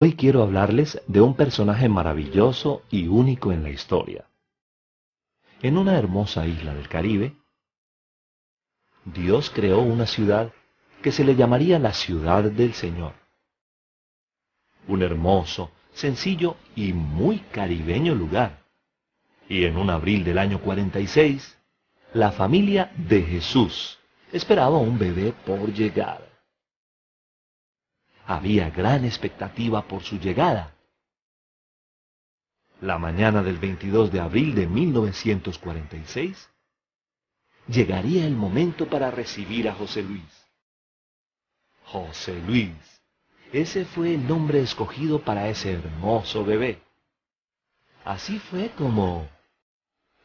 Hoy quiero hablarles de un personaje maravilloso y único en la historia. En una hermosa isla del Caribe, Dios creó una ciudad que se le llamaría la Ciudad del Señor. Un hermoso, sencillo y muy caribeño lugar. Y en un abril del año 46, la familia de Jesús esperaba un bebé por llegar. Había gran expectativa por su llegada. La mañana del 22 de abril de 1946, llegaría el momento para recibir a José Luis. José Luis, ese fue el nombre escogido para ese hermoso bebé. Así fue como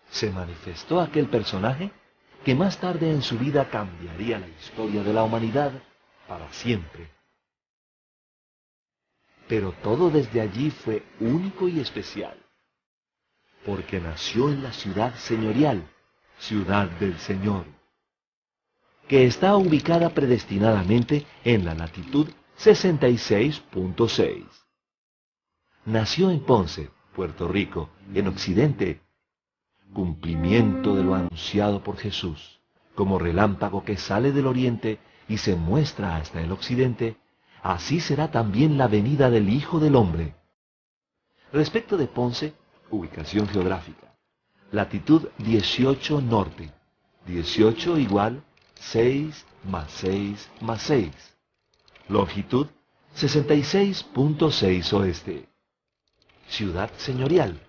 se manifestó aquel personaje que más tarde en su vida cambiaría la historia de la humanidad para siempre. Pero todo desde allí fue único y especial, porque nació en la ciudad señorial, Ciudad del Señor, que está ubicada predestinadamente en la latitud 66.6. Nació en Ponce, Puerto Rico, en Occidente, cumplimiento de lo anunciado por Jesús, como relámpago que sale del oriente y se muestra hasta el occidente, así será también la venida del Hijo del Hombre. Respecto de Ponce, ubicación geográfica, latitud 18 norte, 18 igual 6 más 6 más 6, longitud 66.6 oeste. Ciudad señorial,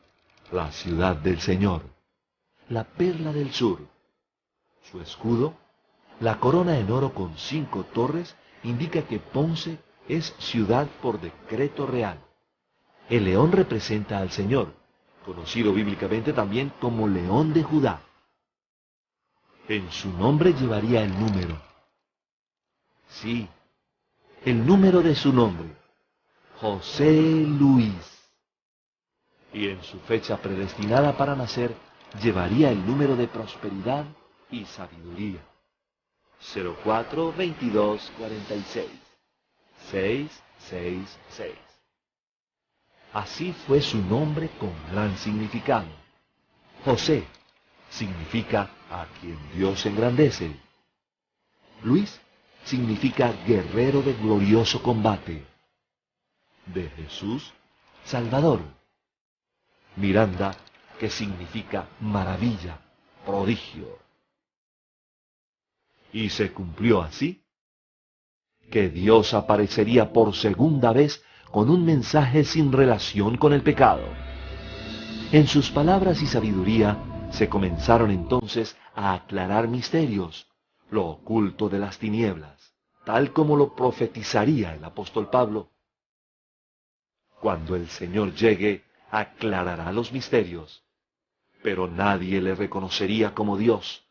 la ciudad del Señor, la perla del sur. Su escudo, la corona en oro con 5 torres, indica que Ponce es ciudad por decreto real. El león representa al Señor, conocido bíblicamente también como León de Judá. En su nombre llevaría el número. Sí, el número de su nombre, José Luis. Y en su fecha predestinada para nacer, llevaría el número de prosperidad y sabiduría. 042246 666. Así fue su nombre con gran significado. José significa a quien Dios engrandece. Luis significa guerrero de glorioso combate. De Jesús, Salvador. Miranda, que significa maravilla, prodigio. Y se cumplió así que Dios aparecería por segunda vez con un mensaje sin relación con el pecado. En sus palabras y sabiduría se comenzaron entonces a aclarar misterios, lo oculto de las tinieblas, tal como lo profetizaría el apóstol Pablo. Cuando el Señor llegue, aclarará los misterios, pero nadie le reconocería como Dios,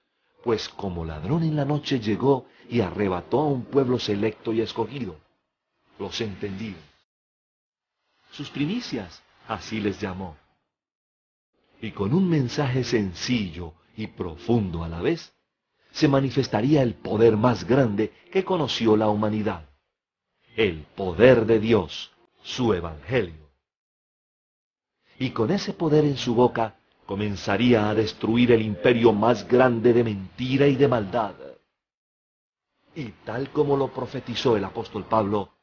pues como ladrón en la noche llegó y arrebató a un pueblo selecto y escogido, los entendidos. Sus primicias, así les llamó. Y con un mensaje sencillo y profundo a la vez, se manifestaría el poder más grande que conoció la humanidad, el poder de Dios, su Evangelio. Y con ese poder en su boca, comenzaría a destruir el imperio más grande de mentira y de maldad. Y tal como lo profetizó el apóstol Pablo,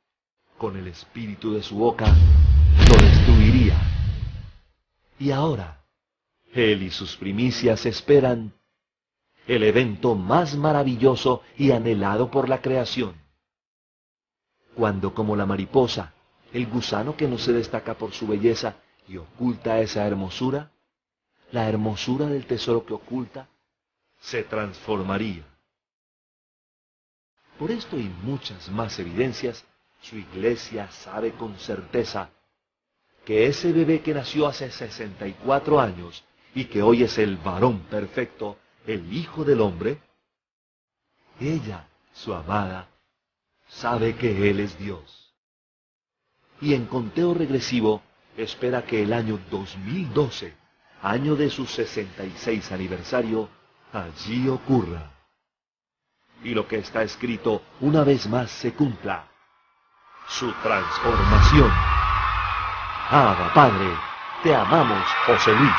con el espíritu de su boca, lo destruiría. Y ahora, él y sus primicias esperan el evento más maravilloso y anhelado por la creación. Cuando, como la mariposa, el gusano que no se destaca por su belleza y oculta esa hermosura, la hermosura del tesoro que oculta, se transformaría. Por esto y muchas más evidencias, su iglesia sabe con certeza que ese bebé que nació hace 64 años y que hoy es el varón perfecto, el Hijo del Hombre, ella, su amada, sabe que Él es Dios. Y en conteo regresivo espera que el año 2012, año de su 66 aniversario, allí ocurra. Y lo que está escrito una vez más se cumpla. Su transformación. Abba, Padre, te amamos, José Luis.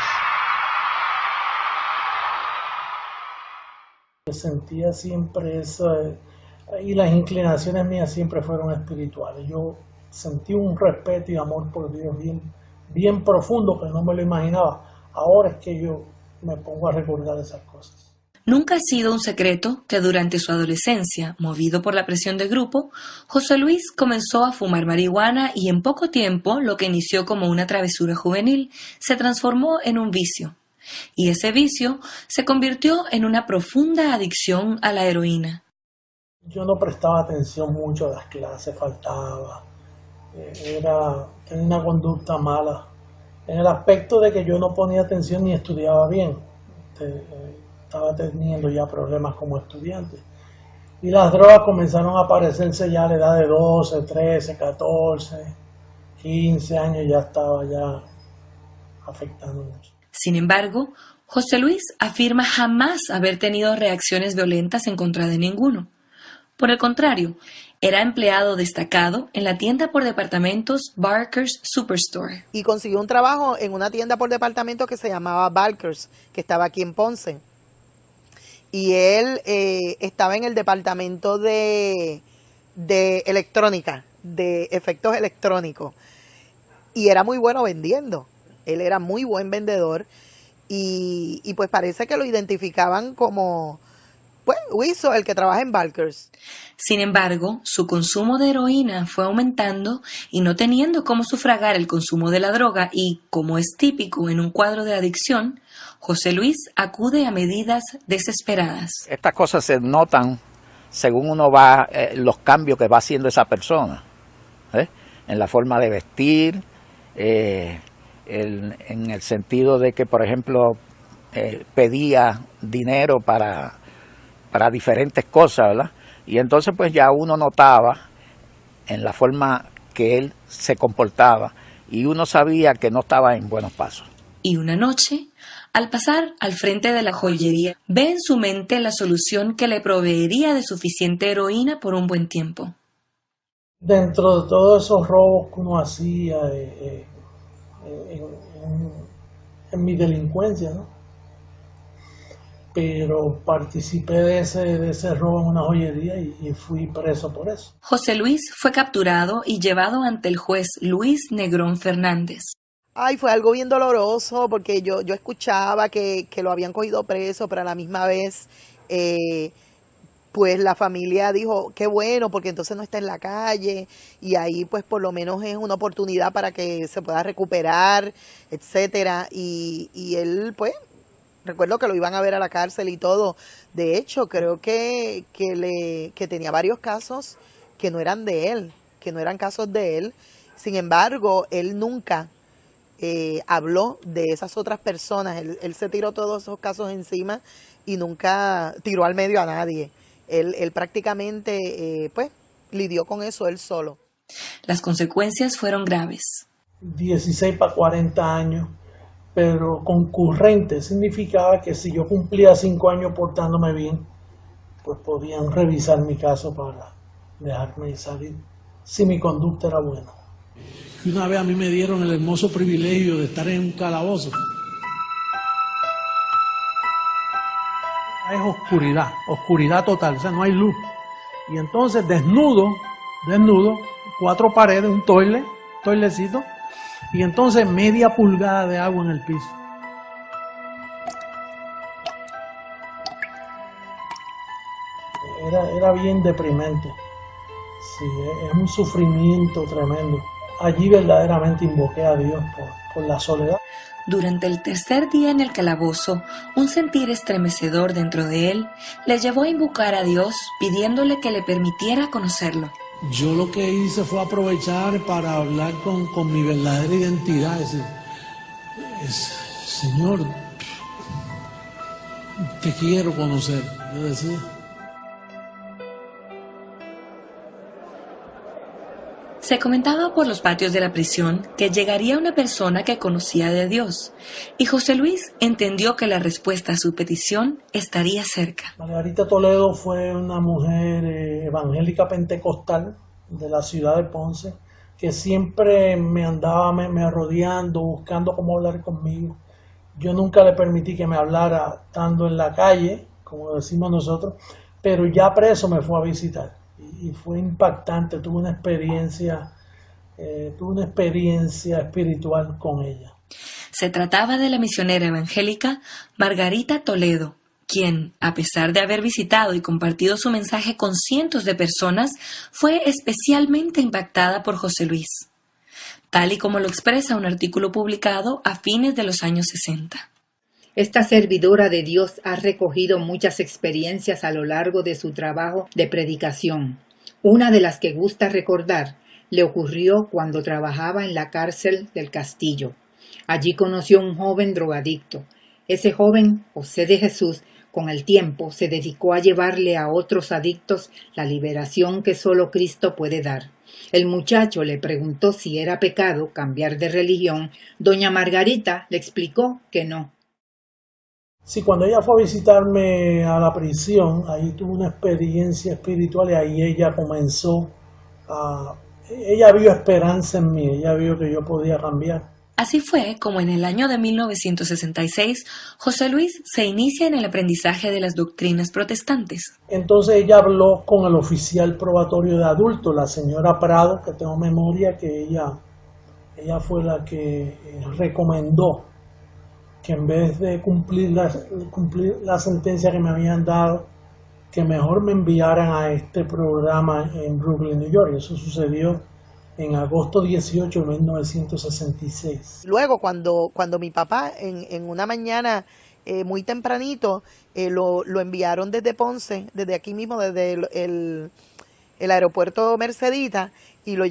Sentía siempre eso, y las inclinaciones mías siempre fueron espirituales. Yo sentí un respeto y amor por Dios bien profundo que no me lo imaginaba. Ahora es que yo me pongo a recordar esas cosas. Nunca ha sido un secreto que durante su adolescencia, movido por la presión del grupo, José Luis comenzó a fumar marihuana y en poco tiempo lo que inició como una travesura juvenil se transformó en un vicio. Y ese vicio se convirtió en una profunda adicción a la heroína. Yo no prestaba atención mucho a las clases, faltaba, tenía una conducta mala, en el aspecto de que yo no ponía atención ni estudiaba bien. Estaba teniendo ya problemas como estudiante. Y las drogas comenzaron a aparecerse ya a la edad de 12, 13, 14, 15 años, ya estaba ya afectando mucho. Sin embargo, José Luis afirma jamás haber tenido reacciones violentas en contra de ninguno. Por el contrario, era empleado destacado en la tienda por departamentos Barker's Superstore. Y consiguió un trabajo en una tienda por departamento que se llamaba Barker's, que estaba aquí en Ponce. Y él estaba en el departamento de electrónica, de efectos electrónicos. Y era muy bueno vendiendo. Él era muy buen vendedor. Y pues parece que lo identificaban como, pues, Wiso, el que trabaja en Barker's. Sin embargo, su consumo de heroína fue aumentando y no teniendo cómo sufragar el consumo de la droga y, como es típico en un cuadro de adicción, José Luis acude a medidas desesperadas. Estas cosas se notan según uno va, los cambios que va haciendo esa persona, en la forma de vestir, en el sentido de que, por ejemplo, pedía dinero para diferentes cosas, ¿verdad? Y entonces pues ya uno notaba en la forma que él se comportaba y uno sabía que no estaba en buenos pasos. Y una noche, al pasar al frente de la joyería, ve en su mente la solución que le proveería de suficiente heroína por un buen tiempo. Dentro de todos esos robos que uno hacía en mi delincuencia, ¿no? Pero participé de ese robo en una joyería y fui preso por eso. José Luis fue capturado y llevado ante el juez Luis Negrón Fernández. Ay, fue algo bien doloroso porque yo escuchaba que lo habían cogido preso, pero a la misma vez, pues la familia dijo, qué bueno, porque entonces no está en la calle y ahí pues por lo menos es una oportunidad para que se pueda recuperar, etcétera. Y él pues, recuerdo que lo iban a ver a la cárcel y todo. De hecho, creo que tenía varios casos que no eran de él, que no eran casos de él. Sin embargo, él nunca habló de esas otras personas. Él se tiró todos esos casos encima y nunca tiró al medio a nadie. Él prácticamente pues lidió con eso él solo. Las consecuencias fueron graves. 16 para 40 años, pero concurrente significaba que si yo cumplía 5 años portándome bien, pues podían revisar mi caso para dejarme salir, si mi conducta era buena. Y una vez a mí me dieron el hermoso privilegio de estar en un calabozo. Es oscuridad total, o sea, no hay luz. Y entonces desnudo, 4 paredes, un toilecito, y entonces media pulgada de agua en el piso. Era bien deprimente. Sí, es un sufrimiento tremendo. Allí verdaderamente invoqué a Dios por la soledad. Durante el tercer día en el calabozo, un sentir estremecedor dentro de él le llevó a invocar a Dios pidiéndole que le permitiera conocerlo. Yo lo que hice fue aprovechar para hablar con mi verdadera identidad. Señor, te quiero conocer, yo decía. Se comentaba por los patios de la prisión que llegaría una persona que conocía de Dios, y José Luis entendió que la respuesta a su petición estaría cerca. Margarita Toledo fue una mujer evangélica pentecostal de la ciudad de Ponce, que siempre me andaba me rodeando, buscando cómo hablar conmigo. Yo nunca le permití que me hablara estando en la calle, como decimos nosotros, pero ya preso me fue a visitar y fue impactante. Tuve una experiencia espiritual con ella. Se trataba de la misionera evangélica Margarita Toledo, quien, a pesar de haber visitado y compartido su mensaje con cientos de personas, fue especialmente impactada por José Luis, tal y como lo expresa un artículo publicado a fines de los años 60. Esta servidora de Dios ha recogido muchas experiencias a lo largo de su trabajo de predicación. Una de las que gusta recordar le ocurrió cuando trabajaba en la cárcel del Castillo. Allí conoció a un joven drogadicto. Ese joven, José de Jesús, con el tiempo se dedicó a llevarle a otros adictos la liberación que solo Cristo puede dar. El muchacho le preguntó si era pecado cambiar de religión. Doña Margarita le explicó que no. Sí, cuando ella fue a visitarme a la prisión, ahí tuve una experiencia espiritual y ahí ella comenzó ella vio esperanza en mí, ella vio que yo podía cambiar. Así fue como en el año de 1966, José Luis se inicia en el aprendizaje de las doctrinas protestantes. Entonces ella habló con el oficial probatorio de adultos, la señora Prado, que tengo memoria que ella fue la que recomendó que en vez de cumplir la sentencia que me habían dado, que mejor me enviaran a este programa en Brooklyn, New York. Eso sucedió en agosto 18 de 1966. Luego, cuando mi papá, en una mañana muy tempranito, lo enviaron desde Ponce, desde aquí mismo, desde el aeropuerto Mercedita, y lo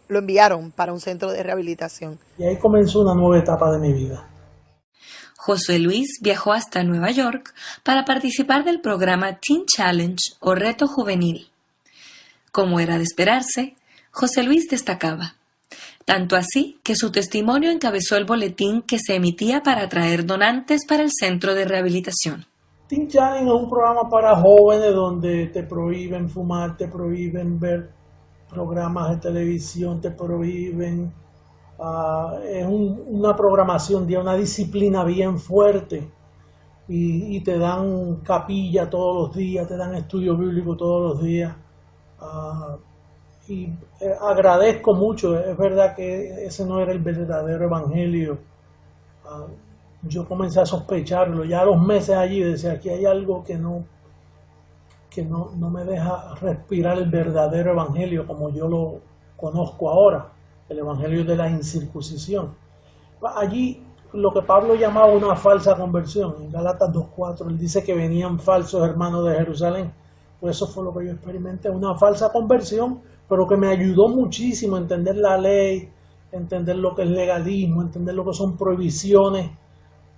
enviaron para un centro de rehabilitación. Y ahí comenzó una nueva etapa de mi vida. José Luis viajó hasta Nueva York para participar del programa Teen Challenge o Reto Juvenil. Como era de esperarse, José Luis destacaba, tanto así que su testimonio encabezó el boletín que se emitía para atraer donantes para el centro de rehabilitación. Teen Challenge es un programa para jóvenes donde te prohíben fumar, te prohíben ver programas de televisión, te prohíben. Es una programación de una disciplina bien fuerte y te dan capilla todos los días, te dan estudio bíblico todos los días. Y agradezco mucho, es verdad que ese no era el verdadero evangelio. Yo comencé a sospecharlo, ya a los meses allí decía, aquí hay algo que no me deja respirar el verdadero evangelio como yo lo conozco ahora, el evangelio de la incircuncisión. Allí lo que Pablo llamaba una falsa conversión, en Gálatas 2:4, él dice que venían falsos hermanos de Jerusalén. Pues eso fue lo que yo experimenté, una falsa conversión, pero que me ayudó muchísimo a entender la ley, entender lo que es legalismo, entender lo que son prohibiciones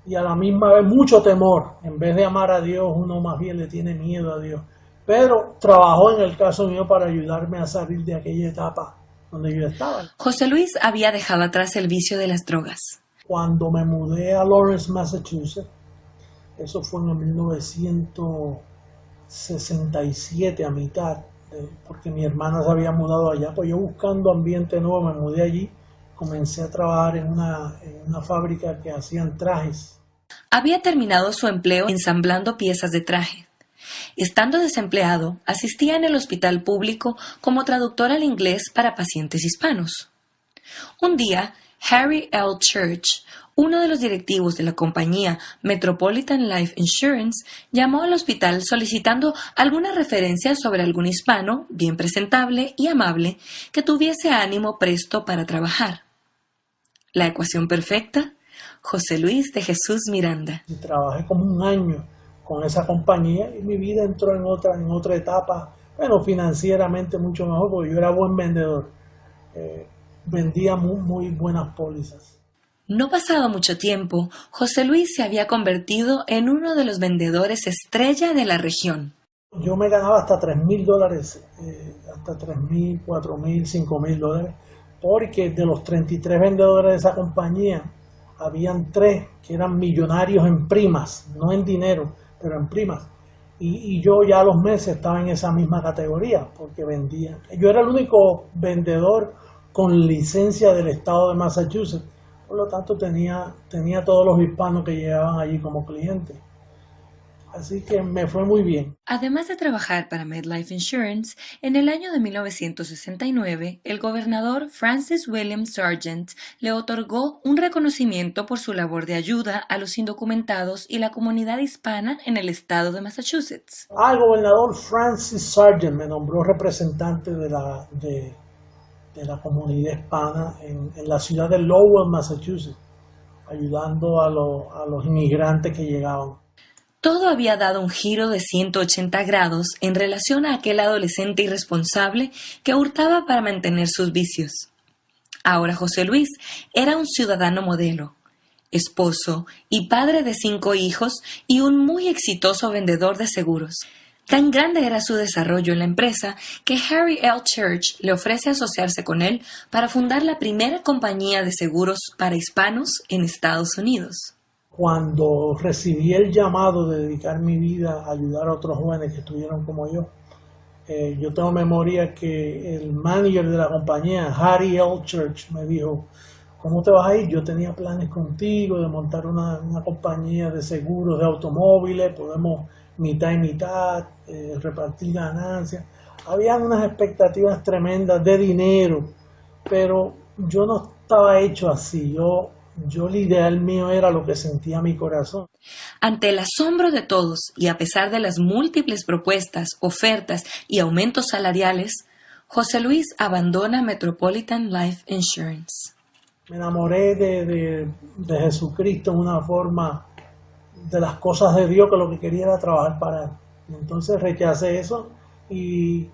y a la misma vez mucho temor. En vez de amar a Dios, uno más bien le tiene miedo a Dios. Pero trabajó en el caso mío para ayudarme a salir de aquella etapa donde yo estaba. José Luis había dejado atrás el vicio de las drogas. Cuando me mudé a Lawrence, Massachusetts, eso fue en el 1967 a mitad, porque mi hermana se había mudado allá, pues yo buscando ambiente nuevo me mudé allí, comencé a trabajar en una fábrica que hacían trajes. Había terminado su empleo ensamblando piezas de traje. Estando desempleado, asistía en el hospital público como traductor al inglés para pacientes hispanos. Un día, Harry L. Church, uno de los directivos de la compañía Metropolitan Life Insurance, llamó al hospital solicitando alguna referencia sobre algún hispano bien presentable y amable que tuviese ánimo presto para trabajar. La ecuación perfecta, José Luis de Jesús Miranda. Y trabajé como un año con esa compañía y mi vida entró en otra etapa, bueno, financieramente mucho mejor porque yo era buen vendedor, vendía muy buenas pólizas. No pasado mucho tiempo, José Luis se había convertido en uno de los vendedores estrella de la región. Yo me ganaba hasta $3,000, hasta $3,000, $4,000, $5,000, porque de los 33 vendedores de esa compañía, habían 3 que eran millonarios en primas, no en dinero, pero en primas. Y yo ya a los meses estaba en esa misma categoría porque vendía. Yo era el único vendedor con licencia del estado de Massachusetts. Por lo tanto, tenía todos los hispanos que llegaban allí como clientes. Así que me fue muy bien. Además de trabajar para MetLife Insurance, en el año de 1969, el gobernador Francis William Sargent le otorgó un reconocimiento por su labor de ayuda a los indocumentados y la comunidad hispana en el estado de Massachusetts. El gobernador Francis Sargent me nombró representante de la comunidad hispana en la ciudad de Lowell, Massachusetts, ayudando a los inmigrantes que llegaban. Todo había dado un giro de 180 grados en relación a aquel adolescente irresponsable que hurtaba para mantener sus vicios. Ahora José Luis era un ciudadano modelo, esposo y padre de 5 hijos y un muy exitoso vendedor de seguros. Tan grande era su desarrollo en la empresa que Harry L. Church le ofrece asociarse con él para fundar la primera compañía de seguros para hispanos en Estados Unidos. Cuando recibí el llamado de dedicar mi vida a ayudar a otros jóvenes que estuvieron como yo tengo memoria que el manager de la compañía, Harry L. Church, me dijo, ¿cómo te vas a ir? Yo tenía planes contigo de montar una compañía de seguros de automóviles, podemos mitad y mitad, repartir ganancias. Habían unas expectativas tremendas de dinero, pero yo no estaba hecho así. Yo el ideal mío era lo que sentía mi corazón. Ante el asombro de todos y a pesar de las múltiples propuestas, ofertas y aumentos salariales, José Luis abandona Metropolitan Life Insurance. Me enamoré de Jesucristo en una forma de las cosas de Dios que lo que quería era trabajar para Él. Entonces rechacé eso y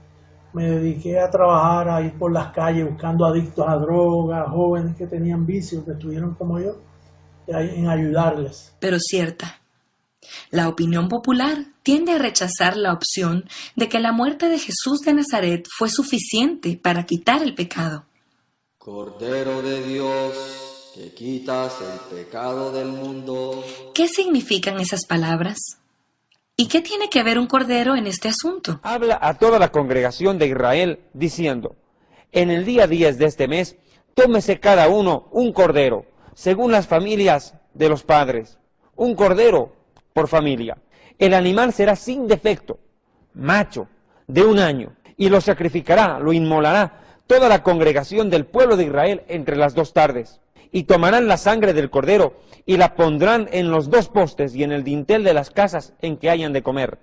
me dediqué a trabajar, a ir por las calles buscando adictos a drogas, jóvenes que tenían vicios, que estuvieron como yo, en ayudarles. Pero cierta. La opinión popular tiende a rechazar la opción de que la muerte de Jesús de Nazaret fue suficiente para quitar el pecado. Cordero de Dios, que quitas el pecado del mundo. ¿Qué significan esas palabras? ¿Y qué tiene que ver un cordero en este asunto? Habla a toda la congregación de Israel diciendo, en el día 10 de este mes, tómese cada uno un cordero, según las familias de los padres, un cordero por familia. El animal será sin defecto, macho, de 1 año, y lo sacrificará, lo inmolará toda la congregación del pueblo de Israel entre las 2 tardes. Y tomarán la sangre del cordero y la pondrán en los 2 postes y en el dintel de las casas en que hayan de comer.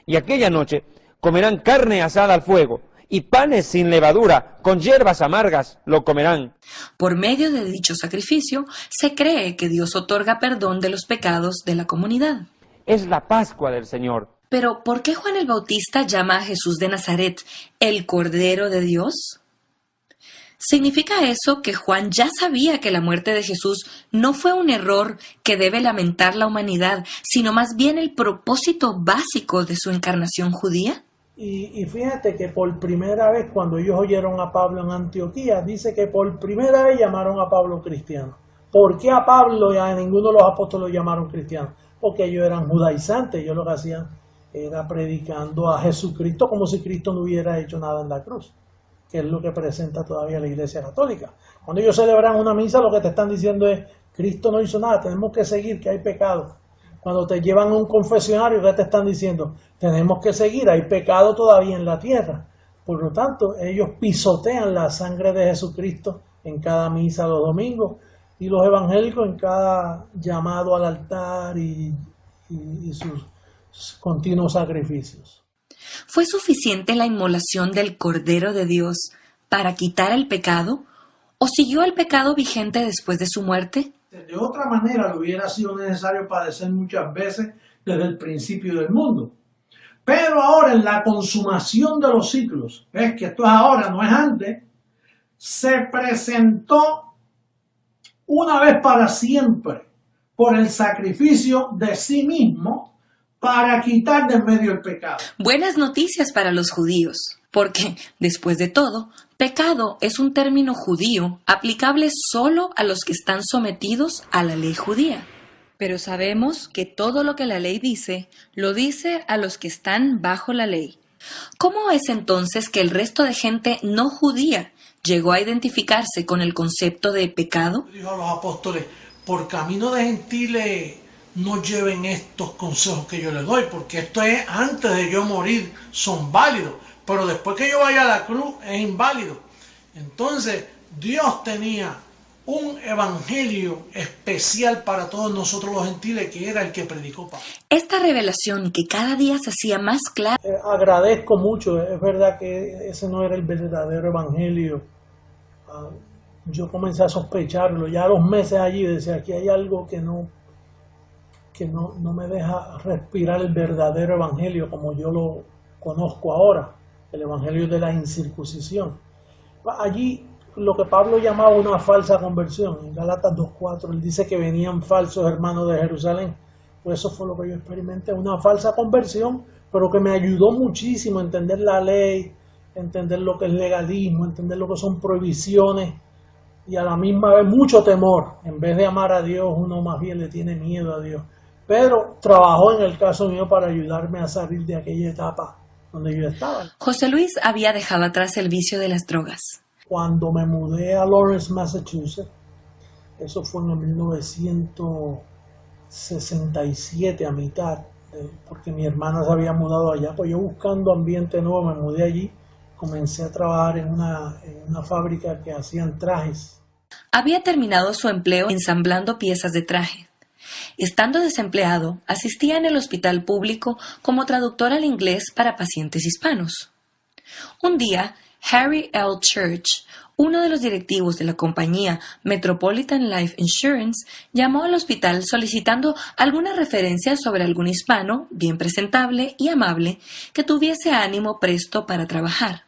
Y aquella noche comerán carne asada al fuego y panes sin levadura, con hierbas amargas lo comerán. Por medio de dicho sacrificio, se cree que Dios otorga perdón de los pecados de la comunidad. Es la Pascua del Señor. Pero, ¿por qué Juan el Bautista llama a Jesús de Nazaret el Cordero de Dios? ¿Significa eso que Juan ya sabía que la muerte de Jesús no fue un error que debe lamentar la humanidad, sino más bien el propósito básico de su encarnación judía? Y fíjate que por primera vez cuando ellos oyeron a Pablo en Antioquía, dice que por primera vez llamaron a Pablo cristiano. ¿Por qué a Pablo y a ninguno de los apóstoles lo llamaron cristiano? Porque ellos eran judaizantes, ellos lo que hacían era predicando a Jesucristo como si Cristo no hubiera hecho nada en la cruz, que es lo que presenta todavía la Iglesia Católica. Cuando ellos celebran una misa, lo que te están diciendo es, Cristo no hizo nada, tenemos que seguir, que hay pecado. Cuando te llevan a un confesionario, ¿qué te están diciendo? Tenemos que seguir, hay pecado todavía en la tierra. Por lo tanto, ellos pisotean la sangre de Jesucristo en cada misa los domingos y los evangélicos en cada llamado al altar y sus continuos sacrificios. ¿Fue suficiente la inmolación del Cordero de Dios para quitar el pecado? ¿O siguió el pecado vigente después de su muerte? De otra manera, le hubiera sido necesario padecer muchas veces desde el principio del mundo. Pero ahora, en la consumación de los siglos, ves que esto es ahora, no es antes, se presentó una vez para siempre por el sacrificio de sí mismo para quitar de en medio el pecado. Buenas noticias para los judíos, porque, después de todo, pecado es un término judío aplicable solo a los que están sometidos a la ley judía. Pero sabemos que todo lo que la ley dice, lo dice a los que están bajo la ley. ¿Cómo es entonces que el resto de gente no judía llegó a identificarse con el concepto de pecado? Dijo a los apóstoles, por camino de gentiles no lleven estos consejos que yo les doy, porque esto es antes de yo morir, son válidos, pero después que yo vaya a la cruz es inválido. Entonces Dios tenía un evangelio especial para todos nosotros los gentiles, que era el que predicó Pablo. Esta revelación que cada día se hacía más clara. Agradezco mucho, es verdad que ese no era el verdadero evangelio. Yo comencé a sospecharlo, ya a los meses allí decía, aquí hay algo que no me deja respirar el verdadero evangelio como yo lo conozco ahora, el evangelio de la incircuncisión. Allí lo que Pablo llamaba una falsa conversión, en Gálatas 2:4, él dice que venían falsos hermanos de Jerusalén. Pues eso fue lo que yo experimenté, una falsa conversión, pero que me ayudó muchísimo a entender la ley, entender lo que es legalismo, entender lo que son prohibiciones y a la misma vez mucho temor. En vez de amar a Dios, uno más bien le tiene miedo a Dios. Pero trabajó en el caso mío para ayudarme a salir de aquella etapa donde yo estaba. José Luis había dejado atrás el vicio de las drogas. Cuando me mudé a Lawrence, Massachusetts, eso fue en el 1967 a mitad, porque mi hermana se había mudado allá, pues yo buscando ambiente nuevo me mudé allí, comencé a trabajar en una fábrica que hacían trajes. Había terminado su empleo ensamblando piezas de traje. Estando desempleado, asistía en el hospital público como traductor al inglés para pacientes hispanos. Un día, Harry L. Church, uno de los directivos de la compañía Metropolitan Life Insurance, llamó al hospital solicitando alguna referencia sobre algún hispano bien presentable y amable que tuviese ánimo presto para trabajar.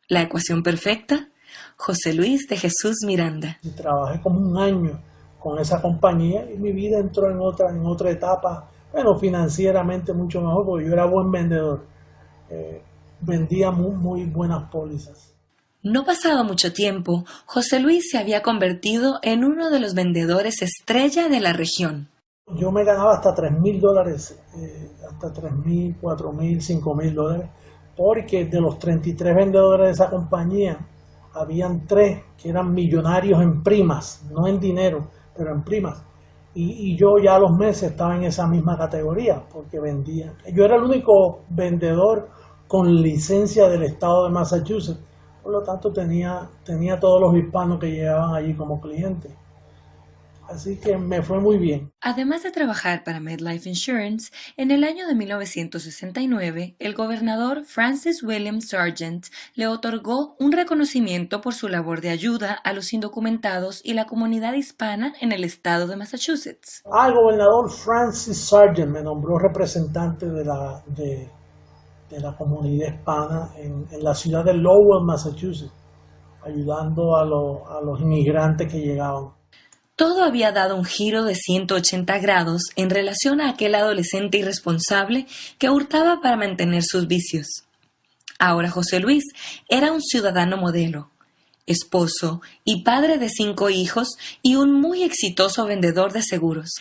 La ecuación perfecta, José Luis de Jesús Miranda. Trabajé como un año con esa compañía y mi vida entró en otra etapa, bueno, financieramente mucho mejor, porque yo era buen vendedor. Vendía muy buenas pólizas. No pasado mucho tiempo, José Luis se había convertido en uno de los vendedores estrella de la región. Yo me ganaba hasta $3,000, hasta $3,000, $4,000, $5,000, porque de los 33 vendedores de esa compañía, habían 3 que eran millonarios en primas, no en dinero, pero en primas. Y yo ya a los meses estaba en esa misma categoría, porque vendía. Yo era el único vendedor con licencia del estado de Massachusetts, por lo tanto tenía todos los hispanos que llegaban allí como clientes. Así que me fue muy bien. Además de trabajar para MetLife Insurance, en el año de 1969, el gobernador Francis William Sargent le otorgó un reconocimiento por su labor de ayuda a los indocumentados y la comunidad hispana en el estado de Massachusetts. El gobernador Francis Sargent me nombró representante de la comunidad hispana en la ciudad de Lowell, Massachusetts, ayudando a los inmigrantes que llegaban. Todo había dado un giro de 180 grados en relación a aquel adolescente irresponsable que hurtaba para mantener sus vicios. Ahora José Luis era un ciudadano modelo, esposo y padre de 5 hijos y un muy exitoso vendedor de seguros.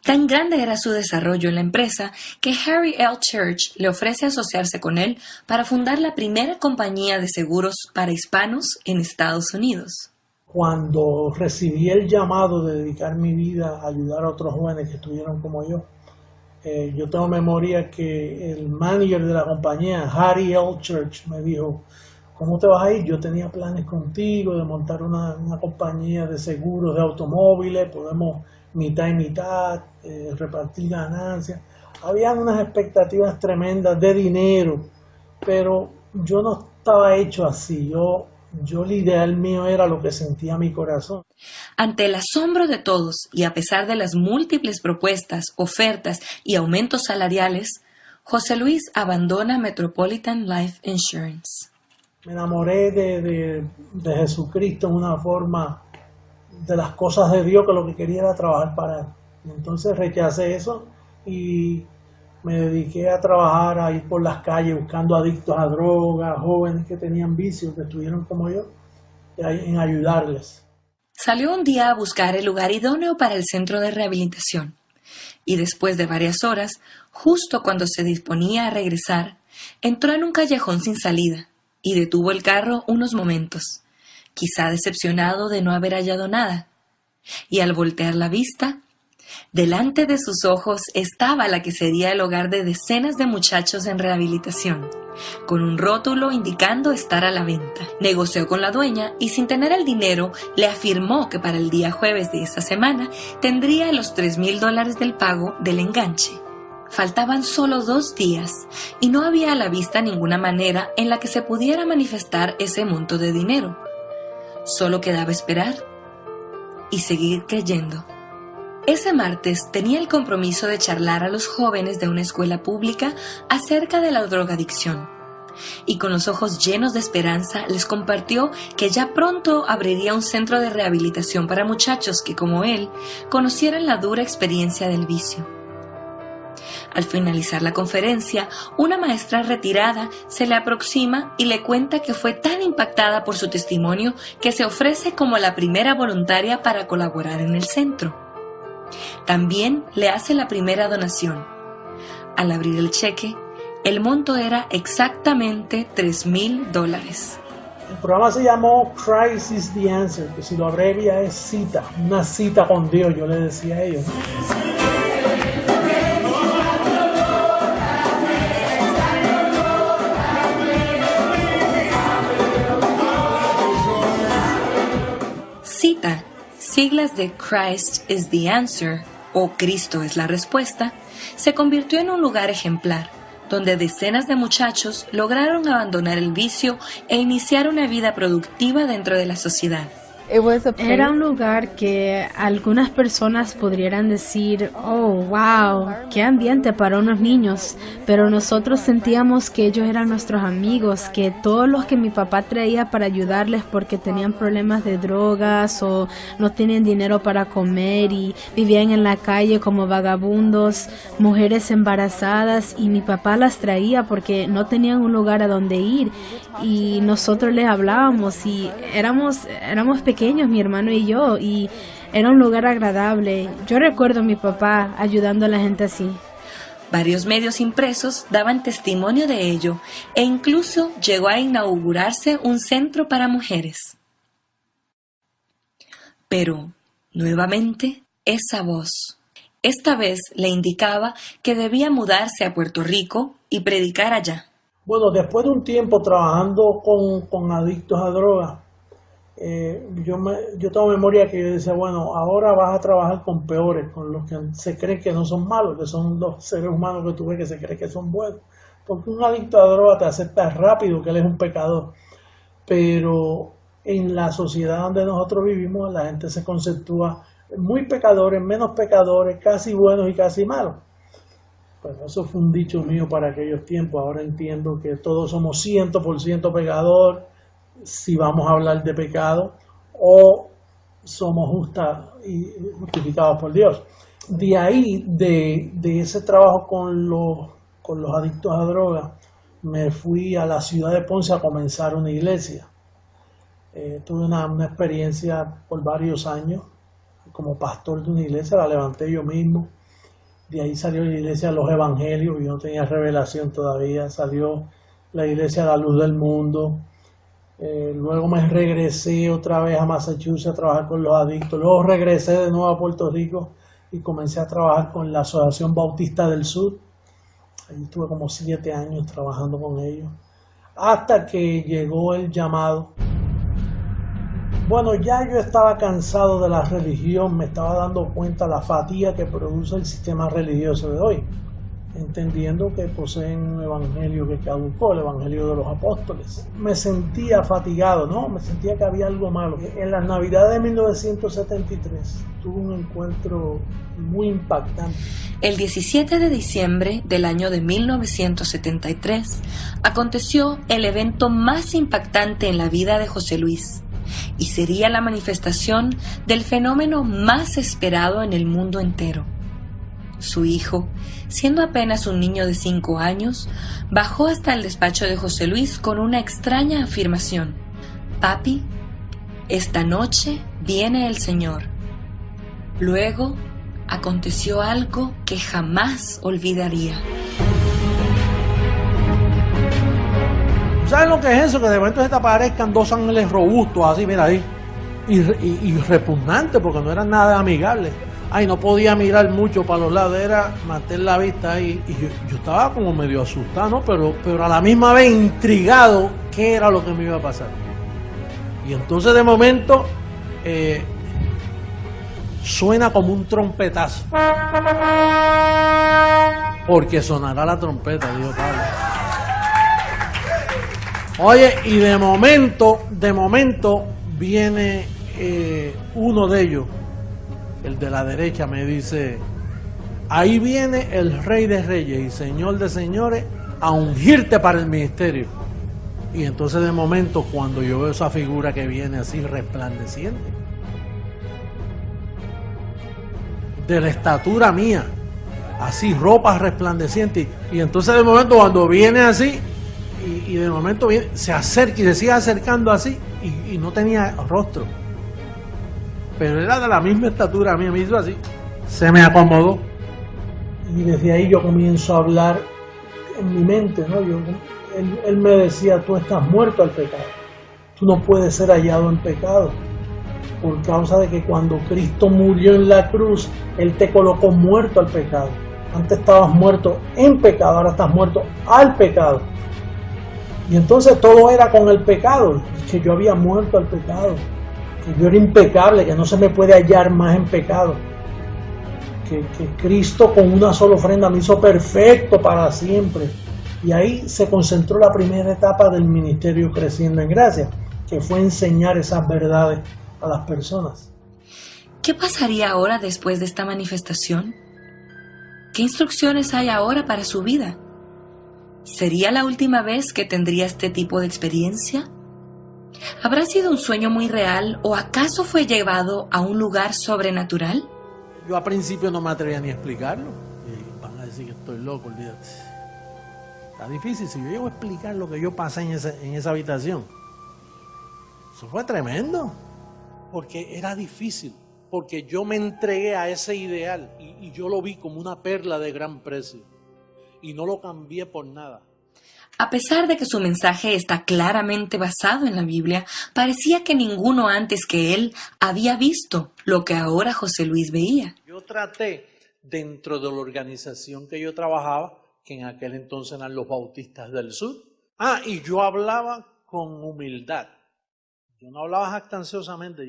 Tan grande era su desarrollo en la empresa que Harry L. Church le ofrece asociarse con él para fundar la primera compañía de seguros para hispanos en Estados Unidos. Cuando recibí el llamado de dedicar mi vida a ayudar a otros jóvenes que estuvieron como yo tengo memoria que el manager de la compañía, Harry L. Church, me dijo, ¿cómo te vas a ir? Yo tenía planes contigo de montar una compañía de seguros de automóviles, podemos mitad y mitad, repartir ganancias. Habían unas expectativas tremendas de dinero, pero yo no estaba hecho así. Yo el ideal mío era lo que sentía mi corazón. Ante el asombro de todos y a pesar de las múltiples propuestas, ofertas y aumentos salariales, José Luis abandona Metropolitan Life Insurance. Me enamoré de Jesucristo en una forma, de las cosas de Dios, que lo que quería era trabajar para Él. Entonces rechacé eso y me dediqué a trabajar, a ir por las calles buscando adictos a drogas, jóvenes que tenían vicios, que estuvieron como yo, en ayudarles. Salió un día a buscar el lugar idóneo para el centro de rehabilitación. Y después de varias horas, justo cuando se disponía a regresar, entró en un callejón sin salida y detuvo el carro unos momentos, quizá decepcionado de no haber hallado nada. Y al voltear la vista, delante de sus ojos estaba la que sería el hogar de decenas de muchachos en rehabilitación, con un rótulo indicando estar a la venta. Negoció con la dueña y sin tener el dinero le afirmó que para el día jueves de esa semana tendría los $3,000 del pago del enganche. Faltaban solo 2 días y no había a la vista ninguna manera en la que se pudiera manifestar ese monto de dinero. Solo quedaba esperar y seguir creyendo. Ese martes tenía el compromiso de charlar a los jóvenes de una escuela pública acerca de la drogadicción, y con los ojos llenos de esperanza les compartió que ya pronto abriría un centro de rehabilitación para muchachos que, como él, conocieran la dura experiencia del vicio. Al finalizar la conferencia, una maestra retirada se le aproxima y le cuenta que fue tan impactada por su testimonio que se ofrece como la primera voluntaria para colaborar en el centro. También le hace la primera donación. Al abrir el cheque, el monto era exactamente $3,000. El programa se llamó Christ is the Answer, que si lo abrevia es cita, una cita con Dios, yo le decía a ellos. Cita, siglas de Christ is the Answer o Cristo es la respuesta, se convirtió en un lugar ejemplar, donde decenas de muchachos lograron abandonar el vicio e iniciar una vida productiva dentro de la sociedad. Era un lugar que algunas personas podrían decir, oh, wow, qué ambiente para unos niños, pero nosotros sentíamos que ellos eran nuestros amigos, que todos los que mi papá traía para ayudarles porque tenían problemas de drogas o no tenían dinero para comer y vivían en la calle como vagabundos, mujeres embarazadas, y mi papá las traía porque no tenían un lugar a donde ir, y nosotros les hablábamos y éramos pequeños, mi hermano y yo, y era un lugar agradable. Yo recuerdo a mi papá ayudando a la gente así. Varios medios impresos daban testimonio de ello e incluso llegó a inaugurarse un centro para mujeres. Pero, nuevamente, esa voz. Esta vez le indicaba que debía mudarse a Puerto Rico y predicar allá. Bueno, después de un tiempo trabajando con adictos a drogas, yo tengo memoria que yo decía, bueno, ahora vas a trabajar con peores, con los que se creen que no son malos, que son los seres humanos que tú ves que se creen que son buenos. Porque un adicto a droga te acepta rápido que él es un pecador. Pero en la sociedad donde nosotros vivimos, la gente se conceptúa muy pecadores, menos pecadores, casi buenos y casi malos. Pues eso fue un dicho mío para aquellos tiempos. Ahora entiendo que todos somos 100% pecador, si vamos a hablar de pecado, o somos justificados por Dios. De ahí, de ese trabajo con los adictos a droga, me fui a la ciudad de Ponce a comenzar una iglesia. Tuve una experiencia por varios años como pastor de una iglesia, la levanté yo mismo. De ahí salió la iglesia de los evangelios, yo no tenía revelación todavía, salió la iglesia La Luz del Mundo. Luego me regresé otra vez a Massachusetts a trabajar con los adictos. Luego regresé de nuevo a Puerto Rico y comencé a trabajar con la Asociación Bautista del Sur. Allí estuve como 7 años trabajando con ellos, hasta que llegó el llamado. Bueno, ya yo estaba cansado de la religión, me estaba dando cuenta de la fatiga que produce el sistema religioso de hoy, entendiendo que poseen un evangelio que caducó, el evangelio de los apóstoles. Me sentía fatigado, ¿no? Me sentía que había algo malo. En las Navidades de 1973 tuve un encuentro muy impactante. El 17 de diciembre del año de 1973 aconteció el evento más impactante en la vida de José Luis, y sería la manifestación del fenómeno más esperado en el mundo entero. Su hijo, siendo apenas un niño de 5 años, bajó hasta el despacho de José Luis con una extraña afirmación: «Papi, esta noche viene el Señor». Luego, aconteció algo que jamás olvidaría. ¿Sabes lo que es eso? Que de momento se te aparezcan dos ángeles robustos, así, mira ahí, y repugnantes, porque no eran nada amigables. Ay, no podía mirar mucho para los lados, era mantener la vista ahí. Y yo estaba como medio asustado, ¿no? Pero a la misma vez intrigado qué era lo que me iba a pasar. Y entonces de momento suena como un trompetazo. Porque sonará la trompeta, dijo Pablo. Oye, y de momento viene uno de ellos, el de la derecha, me dice: ahí viene el Rey de Reyes y Señor de Señores a ungirte para el ministerio. Y entonces de momento, cuando yo veo esa figura que viene así resplandeciente, de la estatura mía, así, ropas resplandecientes, y entonces de momento cuando viene así, y de momento viene, se acerca y se sigue acercando así, y no tenía rostro, pero era de la misma estatura mía, me hizo así, se me acomodó. Y desde ahí yo comienzo a hablar en mi mente, ¿no? Él me decía: tú estás muerto al pecado, tú no puedes ser hallado en pecado, por causa de que cuando Cristo murió en la cruz, Él te colocó muerto al pecado. Antes estabas muerto en pecado, ahora estás muerto al pecado. Y entonces todo era con el pecado, que yo había muerto al pecado, que yo era impecable, que no se me puede hallar más en pecado, que Cristo con una sola ofrenda me hizo perfecto para siempre. Y ahí se concentró la primera etapa del ministerio Creciendo en Gracia, que fue enseñar esas verdades a las personas. ¿Qué pasaría ahora después de esta manifestación? ¿Qué instrucciones hay ahora para su vida? ¿Sería la última vez que tendría este tipo de experiencia? ¿Habrá sido un sueño muy real o acaso fue llevado a un lugar sobrenatural? Yo al principio no me atrevía ni a explicarlo. Y van a decir que estoy loco, olvídate. Está difícil. Si yo llego a explicar lo que yo pasé en esa habitación, eso fue tremendo. Porque era difícil. Porque yo me entregué a ese ideal y yo lo vi como una perla de gran precio. Y no lo cambié por nada. A pesar de que su mensaje está claramente basado en la Biblia, parecía que ninguno antes que él había visto lo que ahora José Luis veía. Yo traté, dentro de la organización que yo trabajaba, que en aquel entonces eran los Bautistas del Sur, y yo hablaba con humildad. Yo no hablaba jactanciosamente,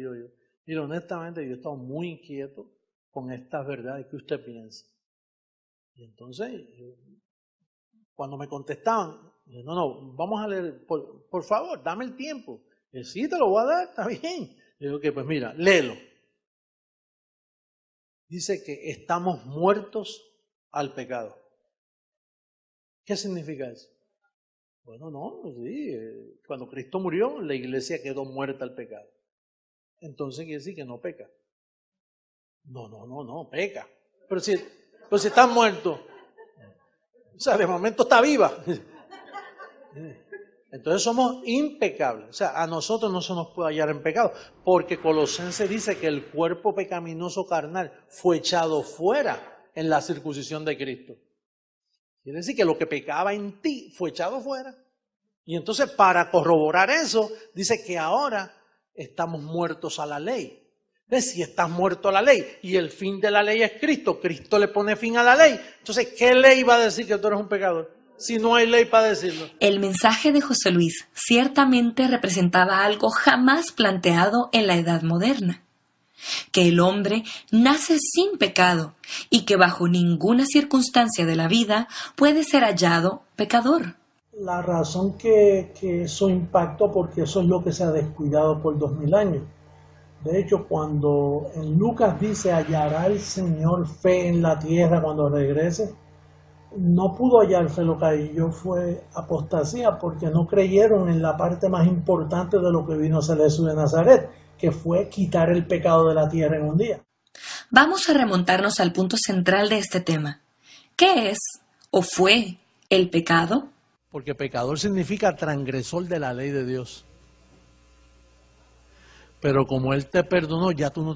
mira, honestamente, yo estaba muy inquieto con estas verdades que usted piensa. Y entonces, cuando me contestaban, yo, no, vamos a leer, por favor, dame el tiempo. Y sí, te lo voy a dar, está bien. Yo digo, pues mira, léelo. Dice que estamos muertos al pecado. ¿Qué significa eso? Bueno, no, sí, cuando Cristo murió, la iglesia quedó muerta al pecado. Entonces quiere decir que no peca. No, peca. Pero si está muerto, o sea, de momento está viva. Entonces somos impecables. O sea, a nosotros no se nos puede hallar en pecado, porque Colosenses dice que el cuerpo pecaminoso carnal fue echado fuera en la circuncisión de Cristo. Quiere decir que lo que pecaba en ti fue echado fuera. Y entonces, para corroborar eso, dice que ahora estamos muertos a la ley. Entonces, si estás muerto a la ley y el fin de la ley es Cristo, Cristo le pone fin a la ley. Entonces, ¿qué ley va a decir que tú eres un pecador? Si no hay ley para decirlo. El mensaje de José Luis ciertamente representaba algo jamás planteado en la edad moderna. Que el hombre nace sin pecado y que bajo ninguna circunstancia de la vida puede ser hallado pecador. La razón que eso impactó, porque eso es lo que se ha descuidado por 2000 años. De hecho, cuando en Lucas dice: hallará el Señor fe en la tierra cuando regrese, no pudo hallar fe. Lo que halló fue apostasía, porque no creyeron en la parte más importante de lo que vino a hacer Jesús de Nazaret, que fue quitar el pecado de la tierra en un día. Vamos a remontarnos al punto central de este tema. ¿Qué es o fue el pecado? Porque pecador significa transgresor de la ley de Dios. Pero como Él te perdonó, ya tú no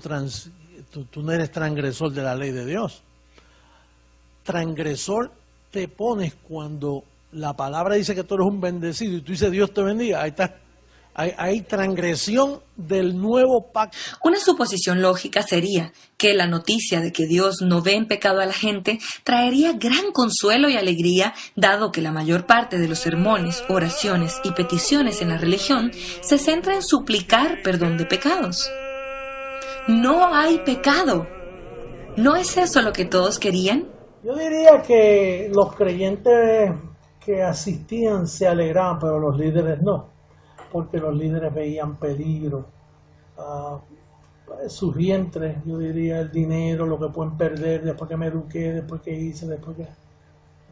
tú no eres transgresor de la ley de Dios. Transgresor te pones cuando la palabra dice que tú eres un bendecido y tú dices Dios te bendiga. Ahí está. Hay transgresión del nuevo pacto. Una suposición lógica sería que la noticia de que Dios no ve en pecado a la gente traería gran consuelo y alegría, dado que la mayor parte de los sermones, oraciones y peticiones en la religión se centra en suplicar perdón de pecados. No hay pecado. ¿No es eso lo que todos querían? Yo diría que los creyentes que asistían se alegraban, pero los líderes no, porque los líderes veían peligro, sus vientres, yo diría el dinero, lo que pueden perder después que me eduqué, después que hice, después que...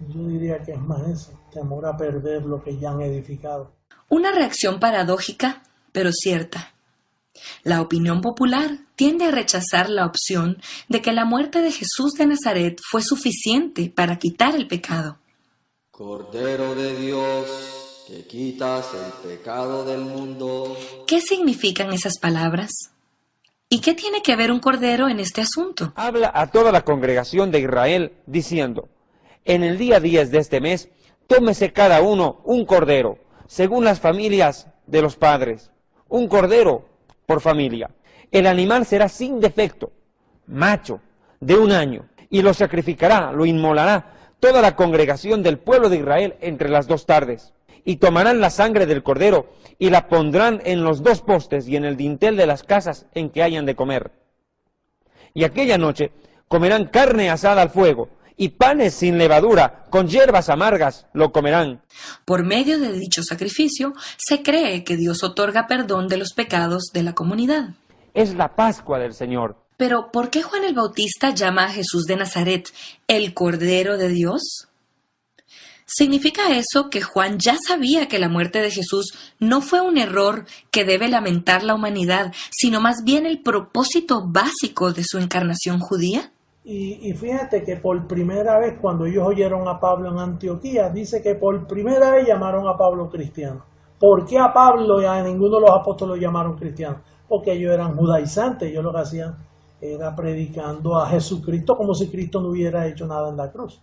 Yo diría que es más eso, temor a perder lo que ya han edificado. Una reacción paradójica, pero cierta. La opinión popular tiende a rechazar la opción de que la muerte de Jesús de Nazaret fue suficiente para quitar el pecado. Cordero de Dios, que quitas el pecado del mundo. ¿Qué significan esas palabras? ¿Y qué tiene que ver un cordero en este asunto? Habla a toda la congregación de Israel diciendo: en el día 10 de este mes, tómese cada uno un cordero, según las familias de los padres, un cordero por familia. El animal será sin defecto, macho, de 1 año, y lo sacrificará, lo inmolará toda la congregación del pueblo de Israel entre las 2 tardes. Y tomarán la sangre del cordero y la pondrán en los 2 postes y en el dintel de las casas en que hayan de comer. Y aquella noche comerán carne asada al fuego, y panes sin levadura, con hierbas amargas, lo comerán. Por medio de dicho sacrificio, se cree que Dios otorga perdón de los pecados de la comunidad. Es la Pascua del Señor. Pero, ¿por qué Juan el Bautista llama a Jesús de Nazaret el Cordero de Dios? ¿Significa eso que Juan ya sabía que la muerte de Jesús no fue un error que debe lamentar la humanidad, sino más bien el propósito básico de su encarnación judía? Y fíjate que por primera vez, cuando ellos oyeron a Pablo en Antioquía, dice que por primera vez llamaron a Pablo cristiano. ¿Por qué a Pablo y a ninguno de los apóstoles lo llamaron cristiano? Porque ellos eran judaizantes, ellos lo que hacían era predicando a Jesucristo como si Cristo no hubiera hecho nada en la cruz,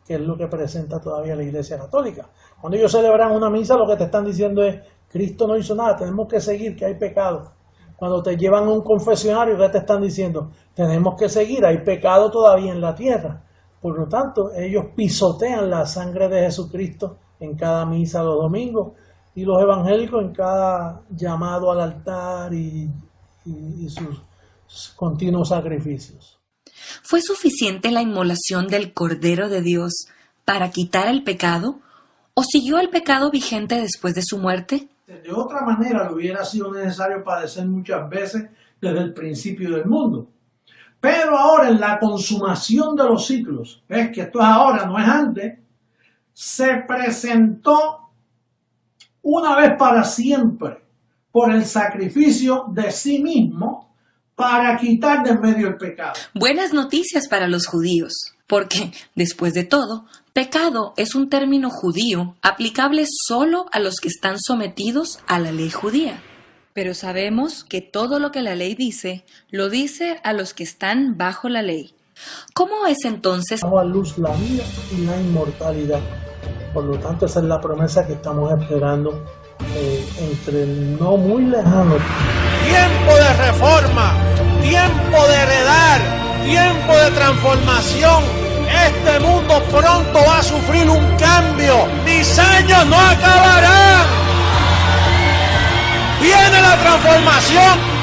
que es lo que presenta todavía la Iglesia Católica. Cuando ellos celebran una misa, lo que te están diciendo es: Cristo no hizo nada, tenemos que seguir, que hay pecado. Cuando te llevan a un confesionario, ¿qué te están diciendo? Tenemos que seguir, hay pecado todavía en la tierra. Por lo tanto, ellos pisotean la sangre de Jesucristo en cada misa los domingos, y los evangélicos en cada llamado al altar y sus continuos sacrificios. ¿Fue suficiente la inmolación del Cordero de Dios para quitar el pecado? ¿O siguió el pecado vigente después de su muerte? De otra manera, le hubiera sido necesario padecer muchas veces desde el principio del mundo. Pero ahora, en la consumación de los siglos, ves que esto es ahora, no es antes, se presentó una vez para siempre por el sacrificio de sí mismo para quitar de en medio el pecado. Buenas noticias para los judíos, porque, después de todo, pecado es un término judío aplicable solo a los que están sometidos a la ley judía. Pero sabemos que todo lo que la ley dice, lo dice a los que están bajo la ley. ¿Cómo es entonces? A luz la vida y la inmortalidad. Por lo tanto, esa es la promesa que estamos esperando entre el no muy lejano. Tiempo de reforma, tiempo de heredar, tiempo de transformación. Este mundo pronto va a sufrir un cambio. Mis años no acabarán. Viene la transformación.